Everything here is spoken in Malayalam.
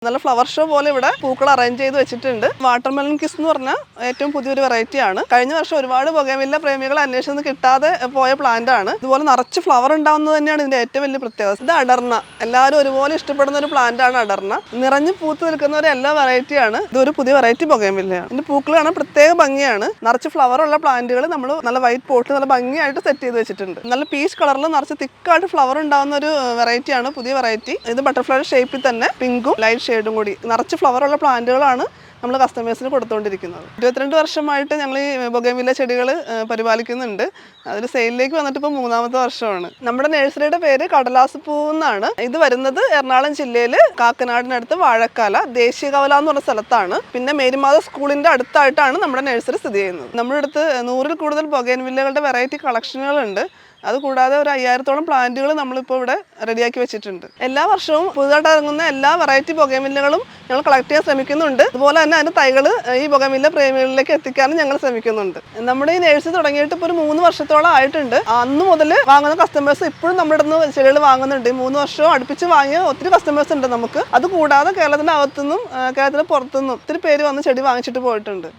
നല്ല ഫ്ലവർ ഷോ പോലെ ഇവിടെ പൂക്കൾ അറേഞ്ച് ചെയ്ത് വെച്ചിട്ടുണ്ട്. വാട്ടർമെലൺ കിസ് എന്ന് പറഞ്ഞാൽ ഏറ്റവും പുതിയൊരു വെറൈറ്റി ആണ്. കഴിഞ്ഞ വർഷം ഒരുപാട് ബൊഗേൻവില്ല പ്രേമികൾ അന്വേഷിച്ചൊന്നും കിട്ടാതെ പോയ പ്ലാന്റ് ആണ്. ഇതുപോലെ നിറച്ച് ഫ്ലവർ ഉണ്ടാവുന്നത് തന്നെയാണ് ഇതിന്റെ ഏറ്റവും വലിയ പ്രത്യേകത. ഇത് അടർന്ന, എല്ലാവരും ഒരുപോലെ ഇഷ്ടപ്പെടുന്ന ഒരു പ്ലാന്റ് ആണ് അടർന്ന. നിറഞ്ഞു പൂത്ത് നിൽക്കുന്ന ഒരു എല്ലാ വെറൈറ്റി ആണ്. ഇതൊരു പുതിയ വെറൈറ്റി ബൊഗേൻവില്ലയാണ്. ഇതിന്റെ പൂക്കൾ കാണാൻ പ്രത്യേക ഭംഗിയാണ്. നിറച്ച് ഫ്ലവർ ഉള്ള പ്ലാന്റുകൾ നമ്മൾ നല്ല വൈറ്റ് പോട്ടിൽ നല്ല ഭംഗിയായിട്ട് സെറ്റ് ചെയ്ത് വെച്ചിട്ടുണ്ട്. നല്ല പീച്ച് കളറിൽ നിറച്ച് തിക്കായിട്ട് ഫ്ലവർ ഉണ്ടാവുന്ന ഒരു വെറൈറ്റി ആണ്, പുതിയ വെറൈറ്റി. ഇത് ബട്ടർഫ്ലൈ ഷേപ്പിൽ തന്നെ പിങ്കും ലൈറ്റ് ഷെയ്ഡും കൂടി നിറച്ച് ഫ്ലവർ ഉള്ള പ്ലാന്റുകളാണ് നമ്മൾ കസ്റ്റമേഴ്സിന് കൊടുത്തുകൊണ്ടിരിക്കുന്നത്. 22 വർഷമായിട്ട് ഞങ്ങൾ ഈ ബൊഗേൻവില്ല ചെടികൾ പരിപാലിക്കുന്നുണ്ട്. അതിൽ സെയിലിലേക്ക് വന്നിട്ട് ഇപ്പോൾ 3ാമത്തെ വർഷമാണ്. നമ്മുടെ നഴ്സറിയുടെ പേര് കടലാസ് പൂവ് എന്നാണ്. ഇത് വരുന്നത് എറണാകുളം ജില്ലയിൽ കാക്കനാടിനടുത്ത് വാഴക്കാല ദേശീയകവല എന്ന് പറഞ്ഞ സ്ഥലത്താണ്. പിന്നെ മേരിമാത സ്കൂളിന്റെ അടുത്തായിട്ടാണ് നമ്മുടെ നഴ്സറി സ്ഥിതി ചെയ്യുന്നത്. നമ്മുടെ അടുത്ത് 100-ൽ കൂടുതൽ ബൊഗേൻവില്ലകളുടെ വെറൈറ്റി കളക്ഷനുകളുണ്ട്. അതുകൂടാതെ ഒരു 5000-ഓളം പ്ലാന്റുകൾ നമ്മളിപ്പോൾ ഇവിടെ റെഡിയാക്കി വെച്ചിട്ടുണ്ട്. എല്ലാ വർഷവും പുതുതായിട്ട് ഇറങ്ങുന്ന എല്ലാ വെറൈറ്റി ബൊഗേൻവില്ലകളും ഞങ്ങൾ കളക്ട് ചെയ്യാൻ ശ്രമിക്കുന്നുണ്ട്. അതുപോലെ തന്നെ അതിൻ്റെ തൈകൾ ഈ ബൊഗേൻവില്ല പ്രേമികളിലേക്ക് എത്തിക്കാനും ഞങ്ങൾ ശ്രമിക്കുന്നുണ്ട്. നമ്മുടെ ഈ നഴ്സറി തുടങ്ങിയിട്ട് ഇപ്പോൾ ഒരു 3 വർഷത്തോളം ആയിട്ടുണ്ട്. അന്ന് മുതൽ വാങ്ങുന്ന കസ്റ്റമേഴ്സ് ഇപ്പോഴും നമ്മുടെ അടുത്ത് ചെടികൾ വാങ്ങുന്നുണ്ട്. 3 വർഷവും അടുപ്പിച്ച് വാങ്ങിയ ഒത്തിരി കസ്റ്റമേഴ്സ് ഉണ്ട് നമുക്ക്. അതുകൂടാതെ കേരളത്തിൻ്റെ അകത്തുനിന്നും കേരളത്തിന് പുറത്തുനിന്നും ഒത്തിരി പേര് വന്ന് ചെടി വാങ്ങിച്ചിട്ട് പോയിട്ടുണ്ട്.